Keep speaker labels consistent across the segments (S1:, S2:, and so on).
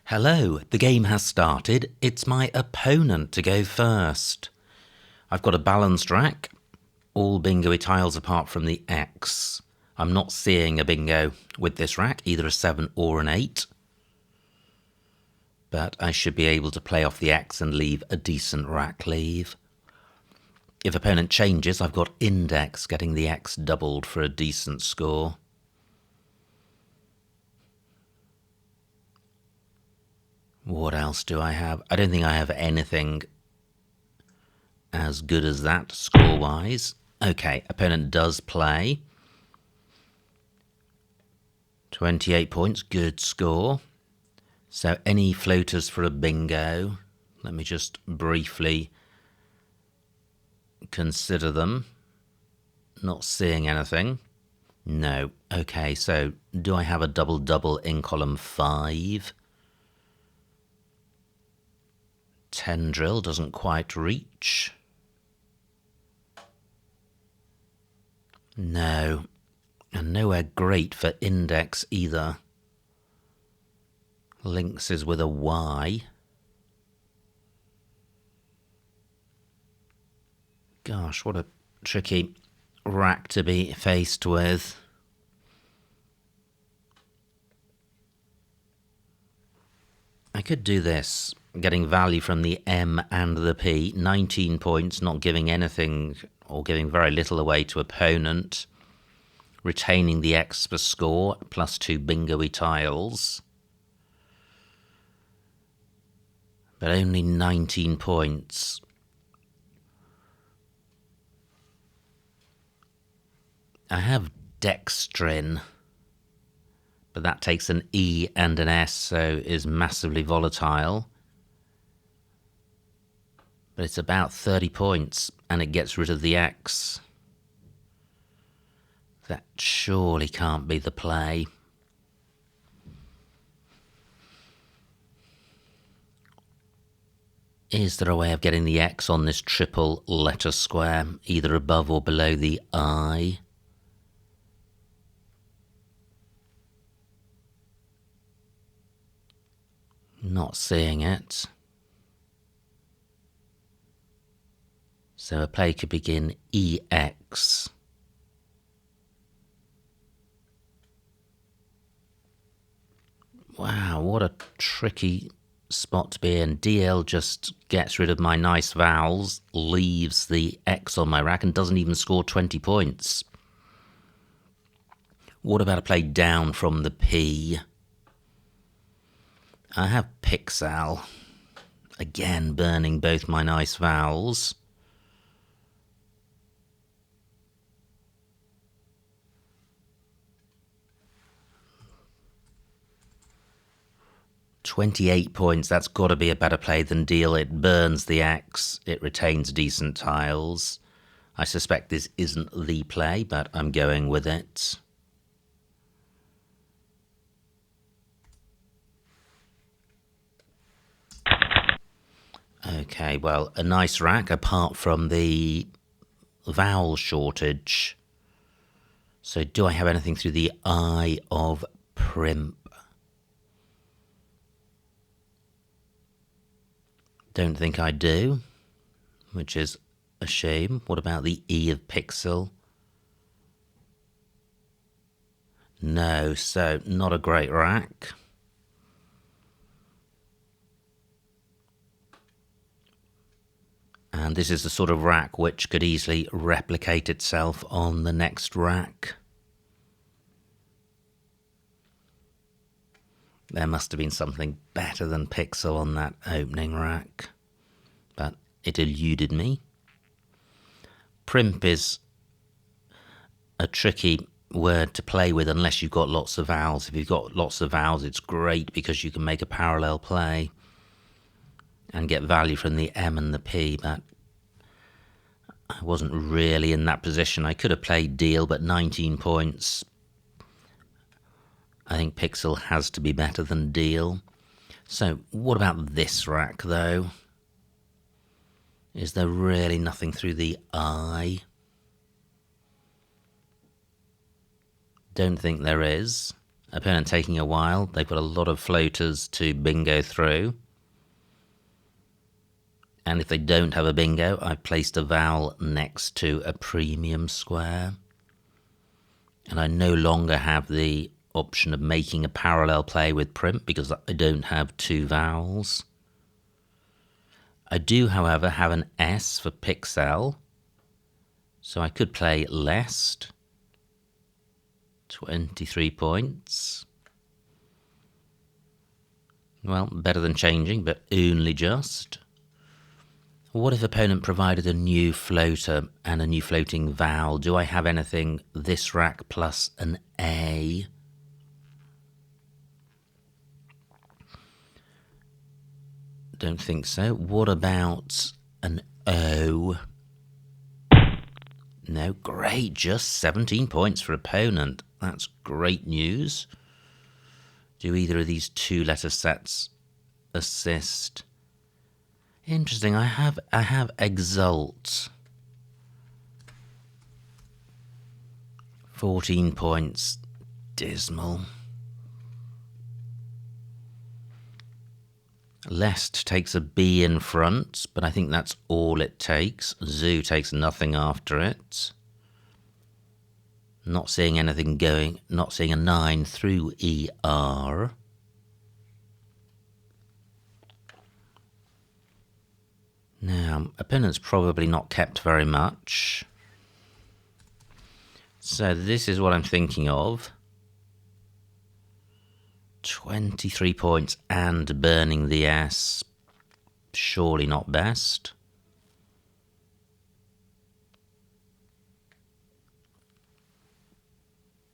S1: Hello, the game has started. It's my opponent to go first. I've got a balanced rack, all bingo-y tiles apart from the X. I'm not seeing a bingo with this rack, either a 7 or an 8. But I should be able to play off the X and leave a decent rack leave. If opponent changes, I've got index, getting the X doubled for a decent score. What else do I have? I don't think I have anything as good as that score-wise. Okay, opponent does play. 28 points, good score. So any floaters for a bingo? Let me just briefly consider them. Not seeing anything. No. Okay, so do I have a double-double in column 5? Tendril doesn't quite reach. No. And nowhere great for index either. Lynx is with a Y. Gosh, what a tricky rack to be faced with. I could do this, getting value from the M and the P. 19 points, not giving anything or giving very little away to opponent. Retaining the X for score, +2 bingo-y tiles. But only 19 points. I have dextrin, but that takes an E and an S, so is massively volatile. But it's about 30 points, and it gets rid of the X. That surely can't be the play. Is there a way of getting the X on this triple letter square, either above or below the I? Not seeing it. So a play could begin EX. Wow, what a tricky spot to be in. DL just gets rid of my nice vowels, leaves the X on my rack and doesn't even score 20 points. What about a play down from the P? I have Pixel, again burning both my nice vowels. £28 points, that's got to be a better play than deal. It burns the X, it retains decent tiles. I suspect this isn't the play, but I'm going with it. Okay, well, a nice rack apart from the vowel shortage. So do I have anything through the I of primp? Don't think I do, which is a shame. What about the E of pixel? No, so not a great rack. And this is the sort of rack which could easily replicate itself on the next rack. There must have been something better than pixel on that opening rack, but it eluded me. Primp is a tricky word to play with unless you've got lots of vowels. If you've got lots of vowels, it's great because you can make a parallel play and get value from the M and the P, but I wasn't really in that position. I could have played deal, but 19 points. I think pixel has to be better than deal. So what about this rack, though? Is there really nothing through the I? Don't think there is. Opponent taking a while. They've got a lot of floaters to bingo through. And if they don't have a bingo, I've placed a vowel next to a premium square. And I no longer have the option of making a parallel play with primp because I don't have two vowels. I do, however, have an S for pixel. So I could play lest. 23 points. Well, better than changing, but only just. What if opponent provided a new floater and a new floating vowel? Do I have anything this rack plus an A? Don't think so. What about an O? No, great, just 17 points for opponent. That's great news. Do either of these two letter sets assist? Interesting, I have exult. 14 points. Dismal. Lest takes a B in front, but I think that's all it takes. Zoo takes nothing after it. Not seeing anything going, not seeing a 9 through ER. Now, opponent's probably not kept very much. So this is what I'm thinking of. 23 points and burning the S. Surely not best.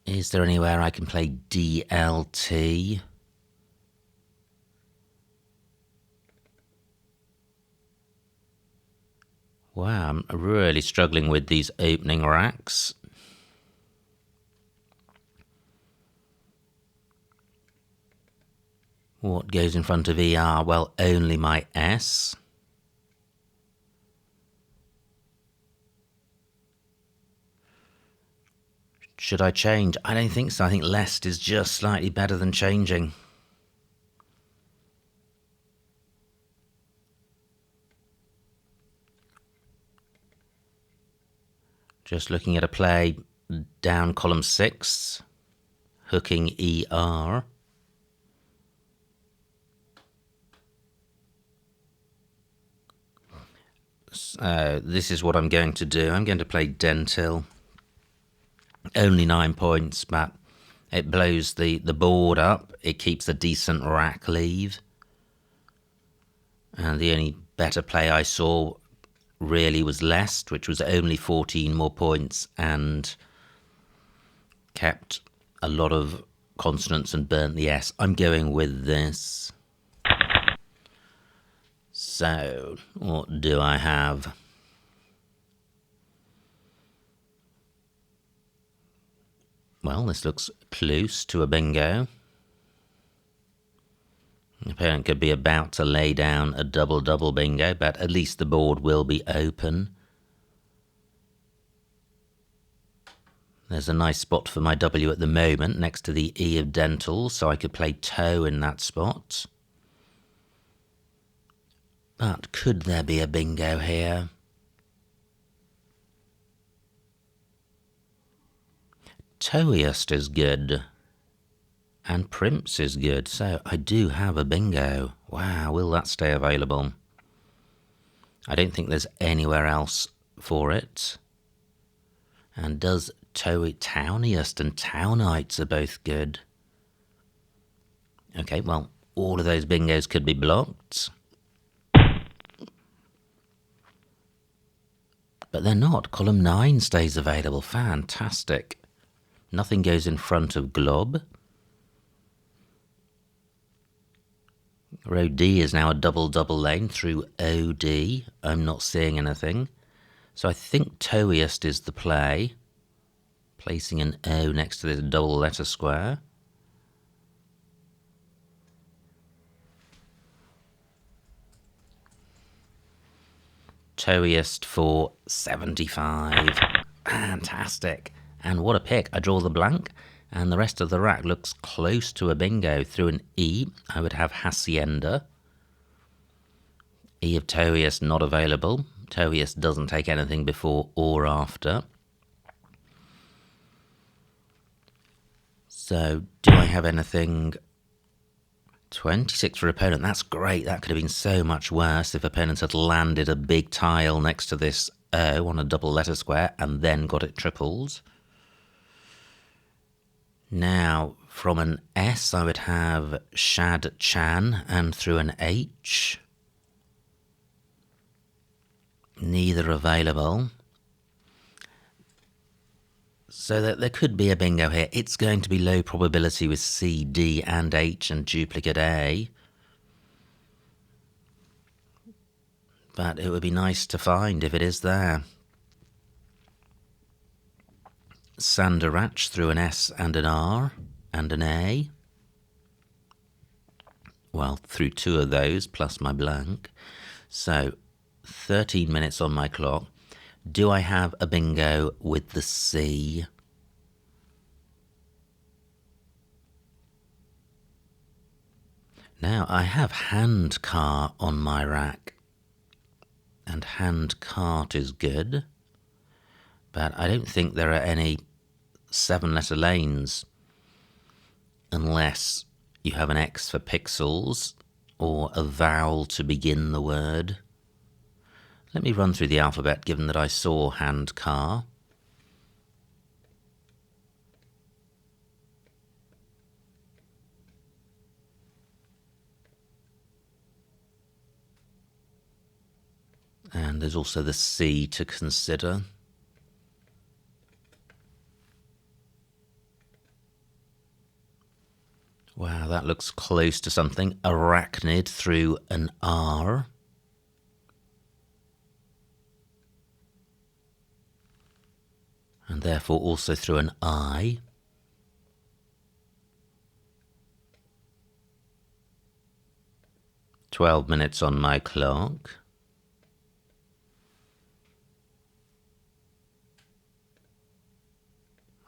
S1: Is there anywhere I can play DLT? Wow, I'm really struggling with these opening racks. What goes in front of ER? Well, only my S. Should I change? I don't think so. I think lest is just slightly better than changing. Just looking at a play down column 6, hooking ER. So this is what I'm going to do. I'm going to play Dentil. Only 9 points, but it blows the board up. It keeps a decent rack leave. And the only better play I saw really was Lest, which was only 14 more points and kept a lot of consonants and burnt the S. I'm going with this. So, what do I have? Well, this looks close to a bingo. The opponent could be about to lay down a double-double bingo, but at least the board will be open. There's a nice spot for my W at the moment, next to the E of dental, so I could play toe in that spot. But could there be a bingo here? Toeiest is good. And Primps is good, so I do have a bingo. Wow, will that stay available? I don't think there's anywhere else for it. And does Towniest and Townites are both good. Okay, well, all of those bingos could be blocked. But they're not. Column 9 stays available. Fantastic. Nothing goes in front of Glob. Row D is now a double-double lane through OD. I'm not seeing anything. So I think Toeiest is the play. Placing an O next to this double letter square. Toeiest for 75. Fantastic. And what a pick. I draw the blank And the rest of the rack looks close to a bingo. Through an E, I would have Hacienda. E of Toius not available. Toius doesn't take anything before or after. So, do I have anything? 26 for opponent. That's great. That could have been so much worse if opponents had landed a big tile next to this O on a double letter square and then got it tripled. Now, from an S, I would have Shad Chan, and through an H. Neither available. So that there could be a bingo here. It's going to be low probability with C, D, and H and duplicate A. But it would be nice to find if it is there. Sandarach through an S and an R and an A. Well, through two of those plus my blank. So 13 minutes on my clock. Do I have a bingo with the C? Now, I have hand car on my rack, and hand cart is good, but I don't think there are any 7-letter lanes unless you have an X for pixels or a vowel to begin the word. Let me run through the alphabet, given that I saw hand car. And there's also the C to consider. Wow, that looks close to something. Arachnid through an R. And therefore also through an I. "12 minutes on my clock.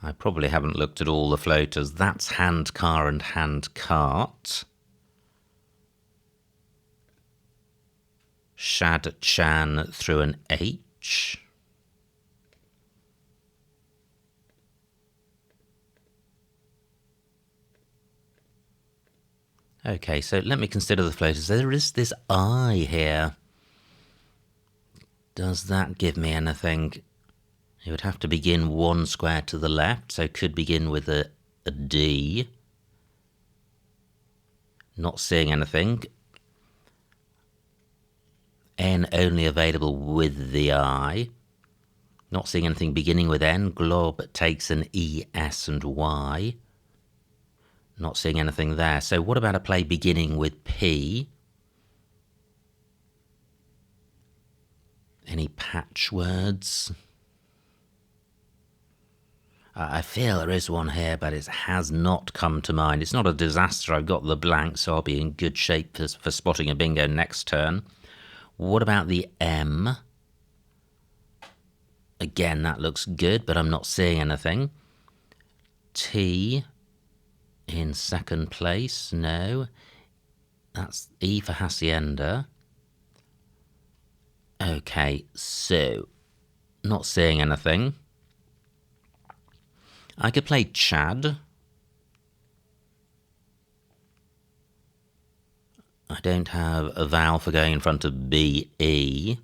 S1: I probably haven't looked at all the floaters. That's hand car and hand cart. Shad Chan through an H. Okay, so let me consider the floaters. There is this I here. Does that give me anything? It would have to begin one square to the left, so could begin with a D. Not seeing anything. N only available with the I. Not seeing anything beginning with N. Glob takes an E, S and Y. Not seeing anything there. So what about a play beginning with P? Any patch words? I feel there is one here, but it has not come to mind. It's not a disaster. I've got the blank, so I'll be in good shape for spotting a bingo next turn. What about the M? Again, that looks good, but I'm not seeing anything. T in second place, no. That's E for Hacienda. Okay, so not seeing anything. I could play Chad. I don't have a vowel for going in front of B, E.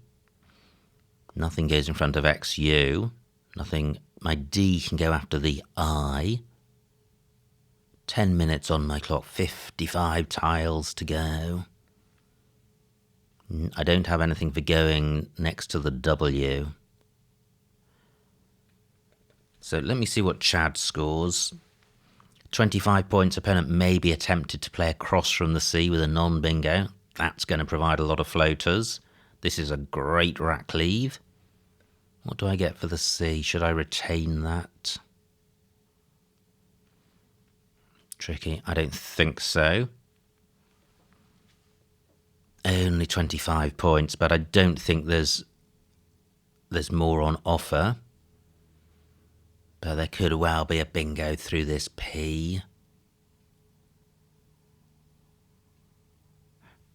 S1: Nothing goes in front of X, U. Nothing. My D can go after the I. 10 minutes on my clock, 55 tiles to go. I don't have anything for going next to the W. So let me see what Chad scores. 25 points. Opponent may be attempted to play across from the C with a non-bingo. That's going to provide a lot of floaters. This is a great rack leave. What do I get for the C? Should I retain that? Tricky. I don't think so. Only 25 points, but I don't think there's more on offer. But there could well be a bingo through this P.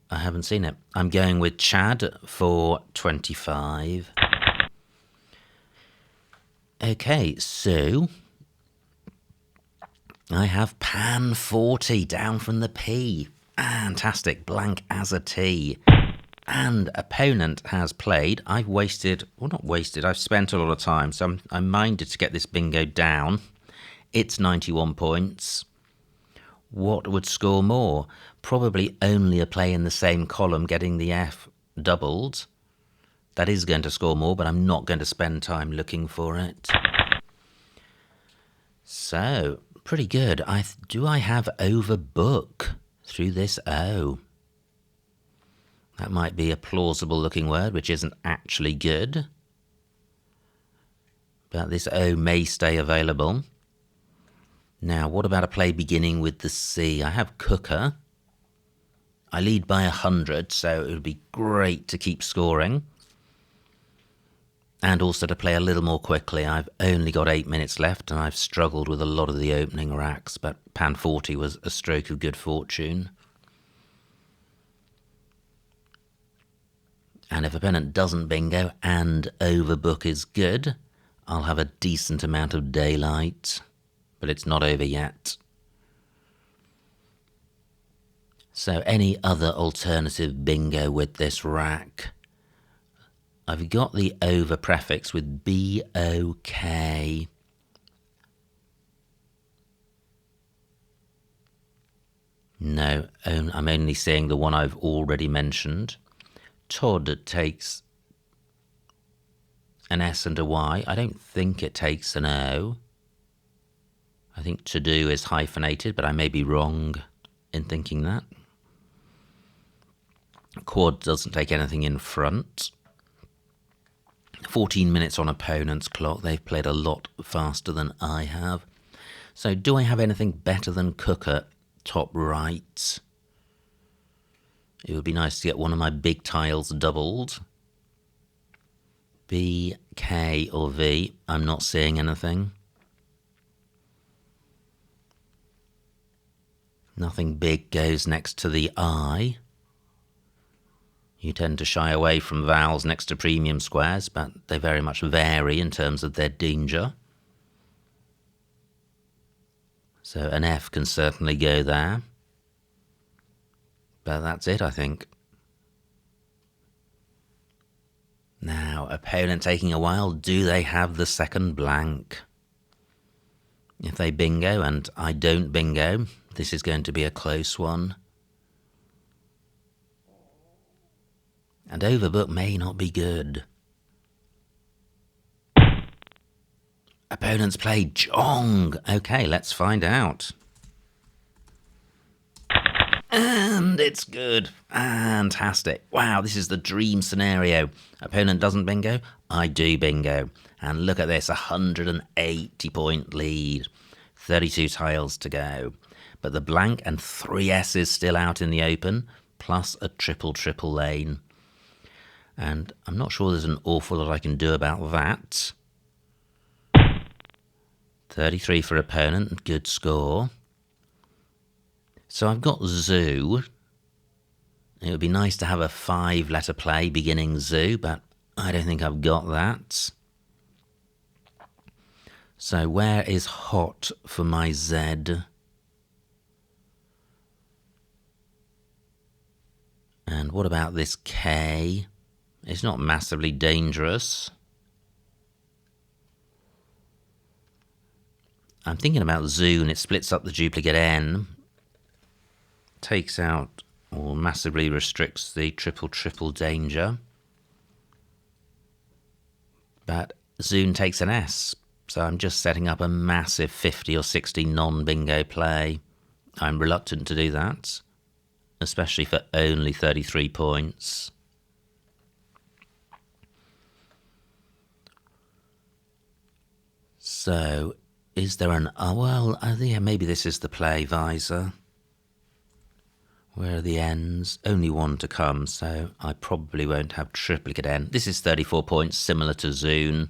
S1: I haven't seen it. I'm going with Chad for 25. Okay, so I have Pan 40 down from the P. Fantastic, blank as a T. And opponent has played. I've wasted, well, not wasted, I've spent a lot of time, so I'm minded to get this bingo down. It's 91 points. What would score more? Probably only a play in the same column getting the F doubled. That is going to score more, but I'm not going to spend time looking for it. So, pretty good. Do I have overbook through this O? That might be a plausible looking word, which isn't actually good. But this O may stay available. Now, what about a play beginning with the C? I have cooker. I lead by 100, so it would be great to keep scoring. And also to play a little more quickly. I've only got 8 minutes left, and I've struggled with a lot of the opening racks, but Pan 40 was a stroke of good fortune. And if opponent doesn't bingo and overbook is good, I'll have a decent amount of daylight. But it's not over yet. So any other alternative bingo with this rack? I've got the over prefix with B-O-K. No, I'm only seeing the one I've already mentioned. Todd takes an S and a Y. I don't think it takes an O. I think to do is hyphenated, but I may be wrong in thinking that. Quad doesn't take anything in front. 14 minutes on opponent's clock. They've played a lot faster than I have. So do I have anything better than cooker top right? It would be nice to get one of my big tiles doubled. B, K or V. I'm not seeing anything. Nothing big goes next to the I. You tend to shy away from vowels next to premium squares, but they very much vary in terms of their danger. So an F can certainly go there. But that's it, I think. Now, opponent taking a while. Do they have the second blank? If they bingo and I don't bingo, this is going to be a close one. And overbook may not be good. Opponents play Jong. Okay, let's find out. And it's good. Fantastic. Wow, this is the dream scenario. Opponent doesn't bingo, I do bingo. And look at this, 180 point lead. 32 tiles to go. But the blank and 3 S's still out in the open, plus a triple lane. And I'm not sure there's an awful lot I can do about that. 33 for opponent, good score. So I've got zoo. It would be nice to have a 5-letter play beginning zoo, but I don't think I've got that. So where is hot for my Z? And what about this K? It's not massively dangerous. I'm thinking about zoo, and it splits up the duplicate N. Takes out or massively restricts the triple danger. But Zoon takes an S, so I'm just setting up a massive 50 or 60 non-bingo play. I'm reluctant to do that, especially for only 33 points. So, is there an... Oh, well, yeah, maybe this is the play, Visor. Where are the N's? Only one to come, so I probably won't have triplicate N. This is 34 points, similar to Zoon.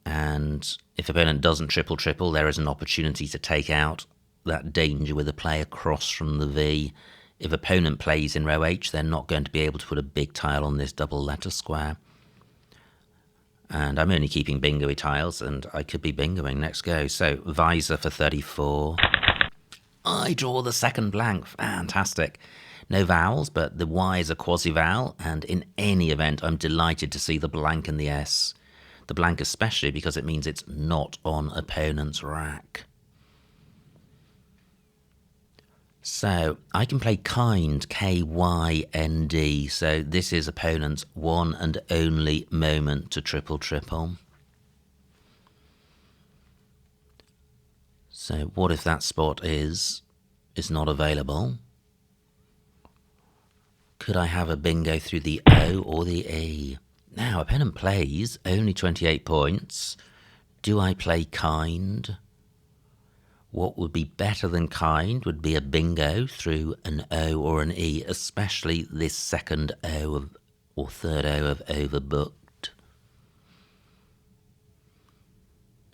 S1: And if opponent doesn't triple, there is an opportunity to take out that danger with a play across from the V. If opponent plays in row H, they're not going to be able to put a big tile on this double letter square. And I'm only keeping bingo-y tiles, and I could be bingoing next go. So, visor for 34. I draw the second blank. Fantastic. No vowels, but the Y is a quasi-vowel, and in any event, I'm delighted to see the blank and the S. The blank especially because it means it's not on opponent's rack. So, I can play kind, K-Y-N-D, so this is opponent's one and only moment to triple. So, what if that spot is not available? Could I have a bingo through the O or the E? Now, opponent plays only 28 points. Do I play kind? What would be better than kind would be a bingo through an O or an E, especially this second O or third O of overbooked.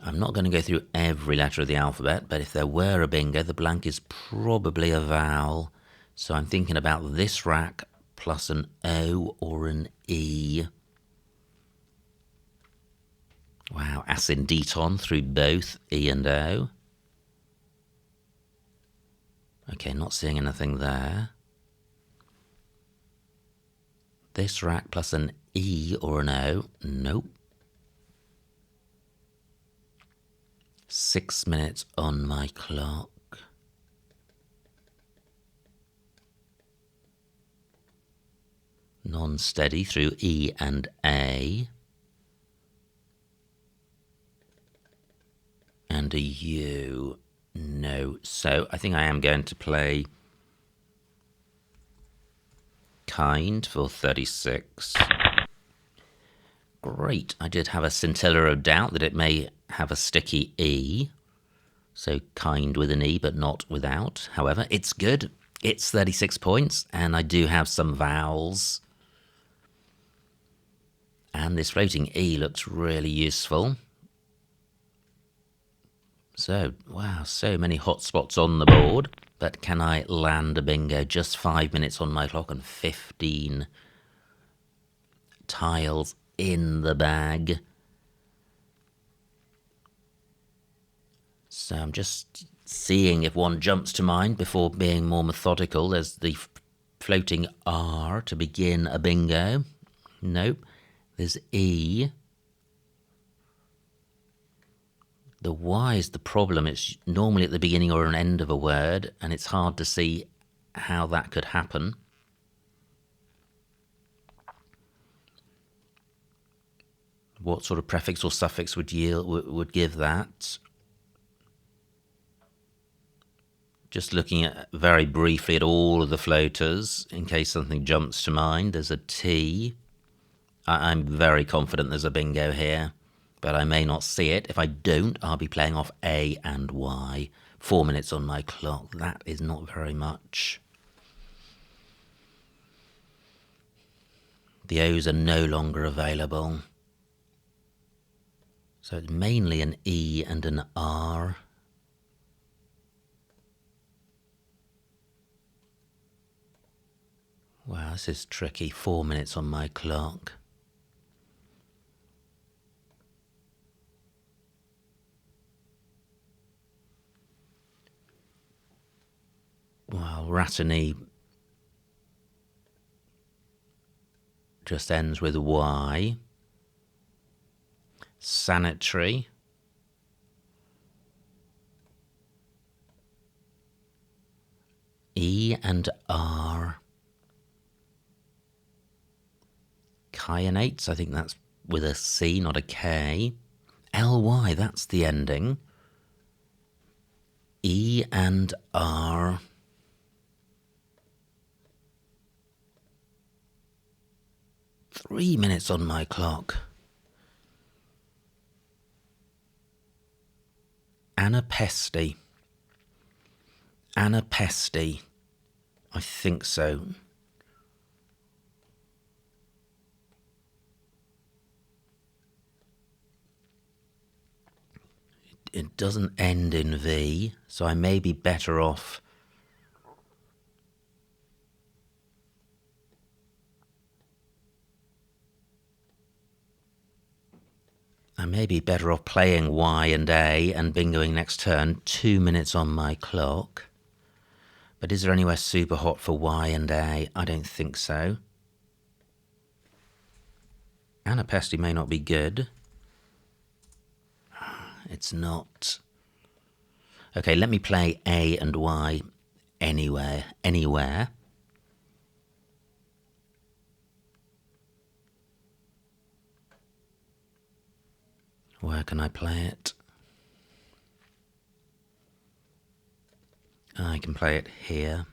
S1: I'm not going to go through every letter of the alphabet, but if there were a bingo, the blank is probably a vowel. So I'm thinking about this rack plus an O or an E. Wow, ascendeton through both E and O. Okay, not seeing anything there. This rack plus an E or an O. Nope. 6 minutes on my clock. Non-steady through E and A. And a U. No. So I think I am going to play kind for 36. Great. I did have a scintilla of doubt that it may have a sticky E. So kind with an E, but not without. However, it's good. It's 36 points, and I do have some vowels. And this floating E looks really useful. So, wow, so many hot spots on the board. But can I land a bingo? Just 5 minutes on my clock and 15 tiles in the bag. So I'm just seeing if one jumps to mind before being more methodical. There's the floating R to begin a bingo. Nope. There's E. The Y is the problem. It's normally at the beginning or an end of a word, and it's hard to see how that could happen. What sort of prefix or suffix would give that? Just looking at very briefly at all of the floaters, in case something jumps to mind. There's a T. I'm very confident there's a bingo here, but I may not see it. If I don't, I'll be playing off A and Y. 4 minutes on my clock. That is not very much. The O's are no longer available. So it's mainly an E and an R. Wow, this is tricky. 4 minutes on my clock. Well, Ratany just ends with Y. Sanitary. E and R. Kyonates, I think that's with a C, not a K. LY, that's the ending. E and R. Three minutes on my clock. Anapesty. Anapesty. I think so. it doesn't end in V, so I may be better off playing Y and A and bingoing next turn. 2 minutes on my clock. But is there anywhere super hot for Y and A? I don't think so. Anapesti may not be good. It's not. Okay, let me play A and Y anywhere. Where can I play it? I can play it here.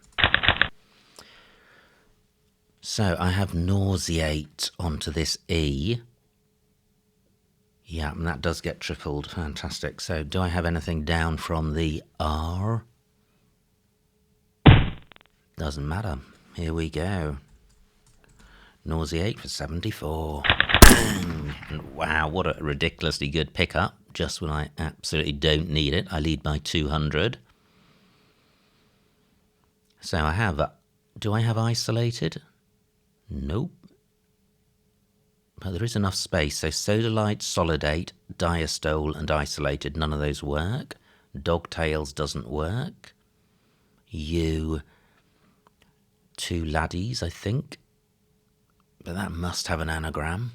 S1: So I have nauseate onto this E. Yeah, and that does get tripled. Fantastic. So do I have anything down from the R? Doesn't matter. Here we go. Nauseate for 74. And wow, what a ridiculously good pickup. Just when I absolutely don't need it. I lead by 200. So I have... do I have isolated? Nope. But there is enough space. So sodalite, solidate, diastole and isolated. None of those work. Dogtails doesn't work. U... 2 laddies, I think. But that must have an anagram.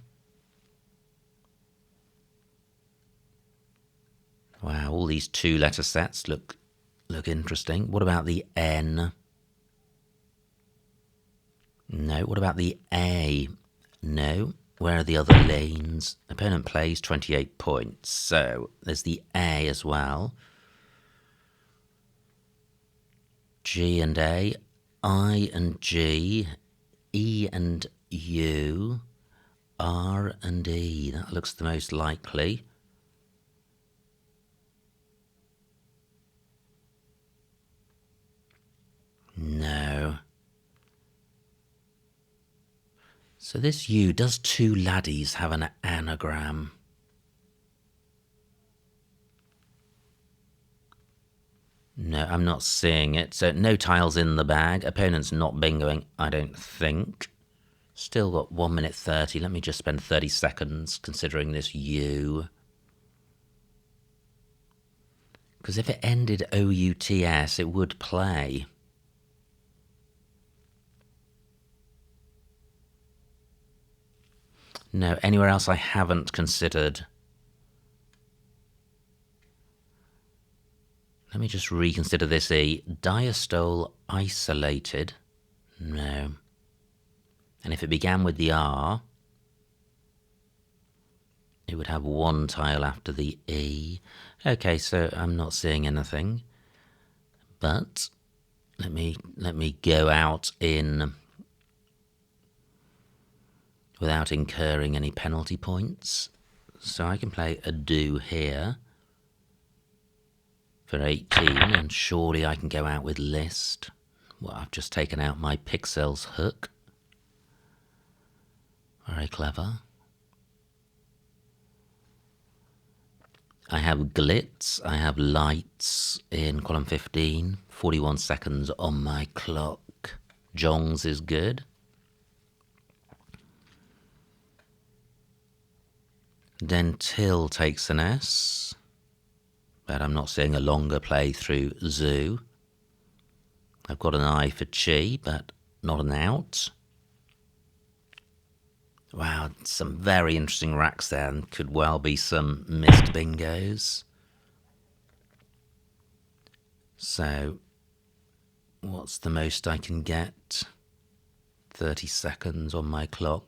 S1: Wow, all these 2-letter sets look interesting. What about the N? No. What about the A? No. Where are the other lanes? Opponent plays 28 points. So there's the A as well. G and A. I and G. E and U. R and E. That looks the most likely. No. So this U, does 2 laddies have an anagram? No, I'm not seeing it. So no tiles in the bag. Opponent's not bingoing, I don't think. Still got 1 minute 30. Let me just spend 30 seconds considering this U. Because if it ended OUTS, it would play. No, anywhere else I haven't considered. Let me just reconsider this E. Diastole isolated. No. And if it began with the R, it would have 1 tile after the E. Okay, so I'm not seeing anything. But let me go out in without incurring any penalty points. So I can play a do here for 18, and surely I can go out with list. Well, I've just taken out my pixels hook. Very clever. I have glitz, I have lights in column 15, 41 seconds on my clock. Jongs is good. Then Till takes an S, but I'm not seeing a longer play through Zoo. I've got an I for Chi, but not an out. Wow, some very interesting racks there, and could well be some missed bingos. So, what's the most I can get? 30 seconds on my clock.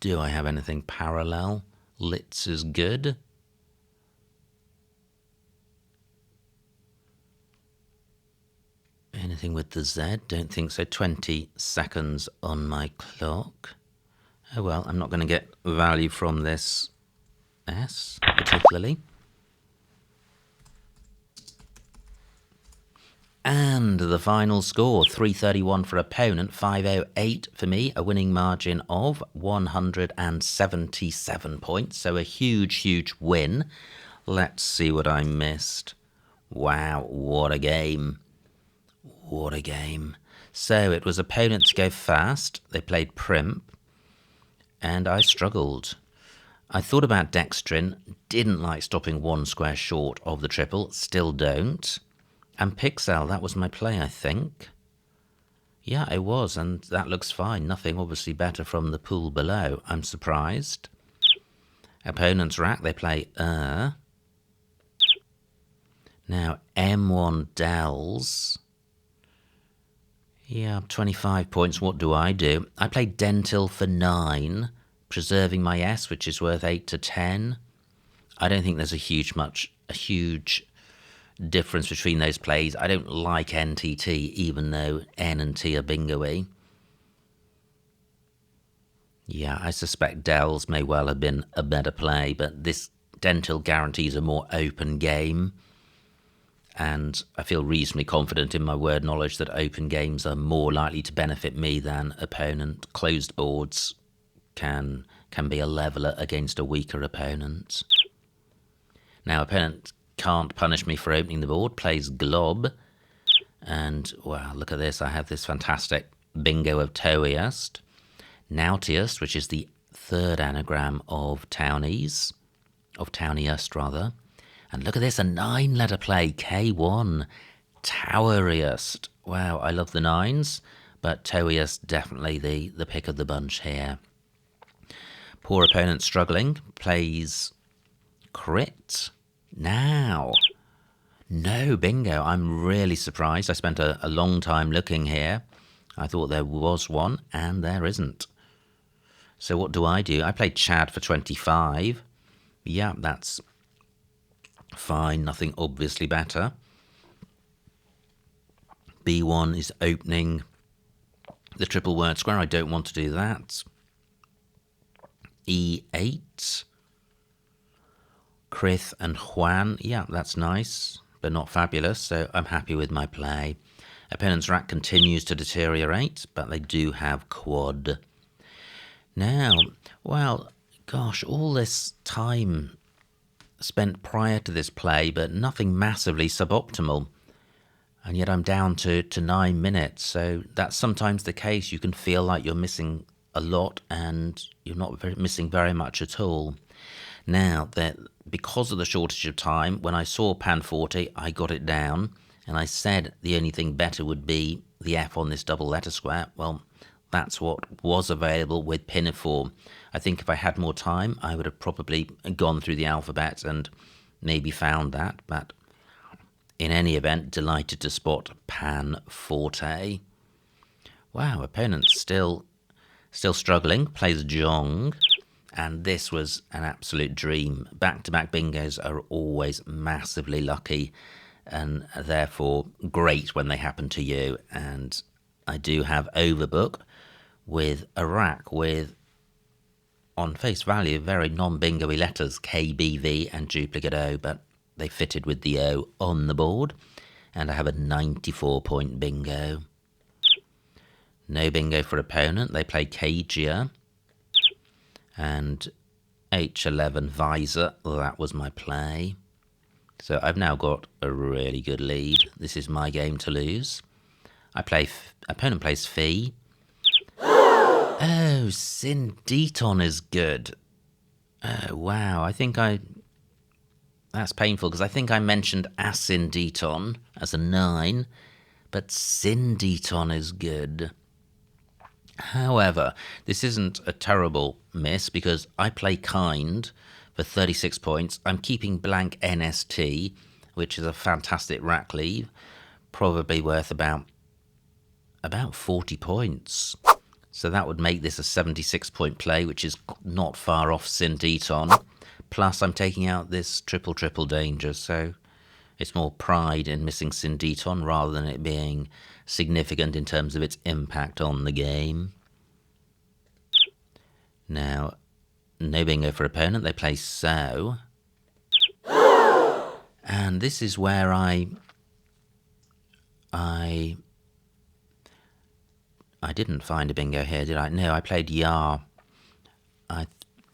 S1: Do I have anything parallel? Litz is good. Anything with the Z? Don't think so. 20 seconds on my clock. Oh well, I'm not going to get value from this S particularly. And the final score, 331 for opponent, 508 for me, a winning margin of 177 points. So a huge, huge win. Let's see what I missed. Wow, what a game. What a game. So it was opponents go fast. They played primp. And I struggled. I thought about dextrin. Didn't like stopping one square short of the triple. Still don't. And pixel, that was my play, I think. Yeah, it was, and that looks fine. Nothing obviously better from the pool below. I'm surprised. Opponent's rack, they play Now, M1 Dells. Yeah, 25 points. What do? I play Dentil for 9, preserving my S, which is worth 8 to 10. I don't think there's a huge difference between those plays. I don't like NTT, even though N and T are bingo-y. Yeah, I suspect Dells may well have been a better play, but this Dentil guarantees a more open game. And I feel reasonably confident in my word knowledge that open games are more likely to benefit me than opponent. Closed boards can be a leveller against a weaker opponent. Now, opponent can't punish me for opening the board, plays Glob. And, wow, look at this. I have this fantastic bingo of Toeust. Nautiust, which is the third anagram of Townies, of Towniust, rather. And look at this, a 9-letter play, K1, Toweriust. Wow, I love the 9s, but Toeust definitely the pick of the bunch here. Poor opponent struggling, plays Crit. Now, no bingo. I'm really surprised. I spent a long time looking here. I thought there was one, and there isn't. So what do? I played Chad for 25. Yeah, that's fine. Nothing obviously better. B1 is opening the triple word square. I don't want to do that. E8. Krith and Juan. Yeah, that's nice, but not fabulous, so I'm happy with my play. Opponent's rack continues to deteriorate, but they do have quad. Now, well, gosh, all this time spent prior to this play, but nothing massively suboptimal. And yet I'm down to 9 minutes, so that's sometimes the case. You can feel like you're missing a lot, and you're not missing very much at all. Now, because of the shortage of time, when I saw Pan 40, I got it down, and I said the only thing better would be the F on this double letter square. Well, that's what was available with Pinafore. I think if I had more time, I would have probably gone through the alphabet and maybe found that, but in any event, delighted to spot Pan Forte. Wow, opponent's still struggling, plays Jong. And this was an absolute dream. Back-to-back bingos are always massively lucky and therefore great when they happen to you. And I do have Overbook with a rack with, on face value, very non-bingo-y letters, KBV and duplicate O, but they fitted with the O on the board. And I have a 94-point bingo. No bingo for opponent. They play Cagia. And H11 Visor, that was my play. So I've now got a really good lead. This is my game to lose. Opponent plays Fee. Oh, Syndeton is good. Oh, wow. That's painful, because I think I mentioned Asyndeton as a 9, but Syndeton is good. However, this isn't a terrible miss, because I play Kind for 36 points. I'm keeping blank NST, which is a fantastic rack leave, probably worth about 40 points. So that would make this a 76-point play, which is not far off Syndeton. Plus, I'm taking out this triple danger, so it's more pride in missing Syndeton rather than it being significant in terms of its impact on the game. Now, no bingo for opponent. They play So. And this is where I didn't find a bingo here, did I? No, I played Yar.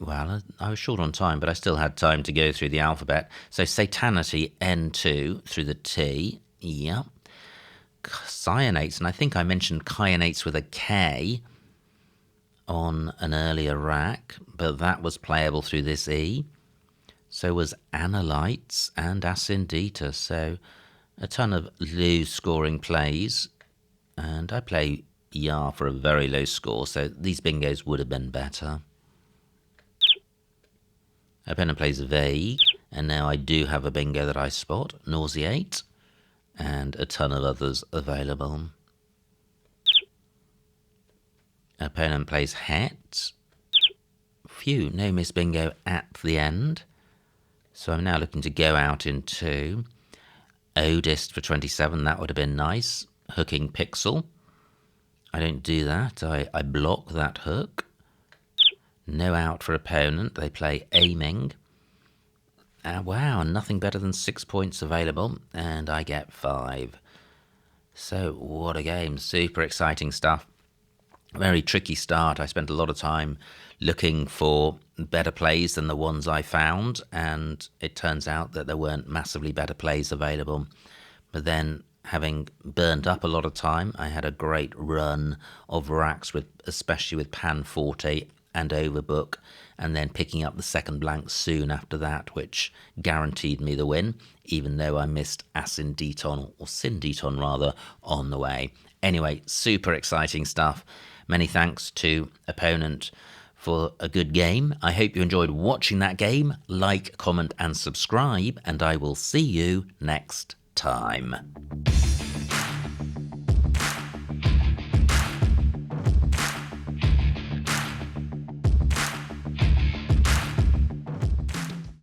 S1: Well, I was short on time, but I still had time to go through the alphabet. So Satanity, N2, through the T. Yep. Cyanates, and I think I mentioned kinates with a K on an earlier rack, but that was playable through this E. So was analytes and ascendita. So a ton of low-scoring plays, and I play YA for a very low score, so these bingos would have been better. Opponent plays vague, and now I do have a bingo that I spot, nauseate, and a ton of others available. Opponent plays het. Phew, no miss bingo at the end. So I'm now looking to go out in 2. Odist for 27, that would have been nice. Hooking pixel. I don't do that, I block that hook. No out for opponent, they play aiming. Wow, nothing better than 6 points available, and I get 5. So, what a game. Super exciting stuff. Very tricky start. I spent a lot of time looking for better plays than the ones I found, and it turns out that there weren't massively better plays available. But then, having burned up a lot of time, I had a great run of racks, especially with Pan Forte and Overbook, and then picking up the second blank soon after that, which guaranteed me the win, even though I missed Ascenditon, or Synditon rather, on the way. Anyway, super exciting stuff. Many thanks to opponent for a good game. I hope you enjoyed watching that game. Like, comment and subscribe, and I will see you next time.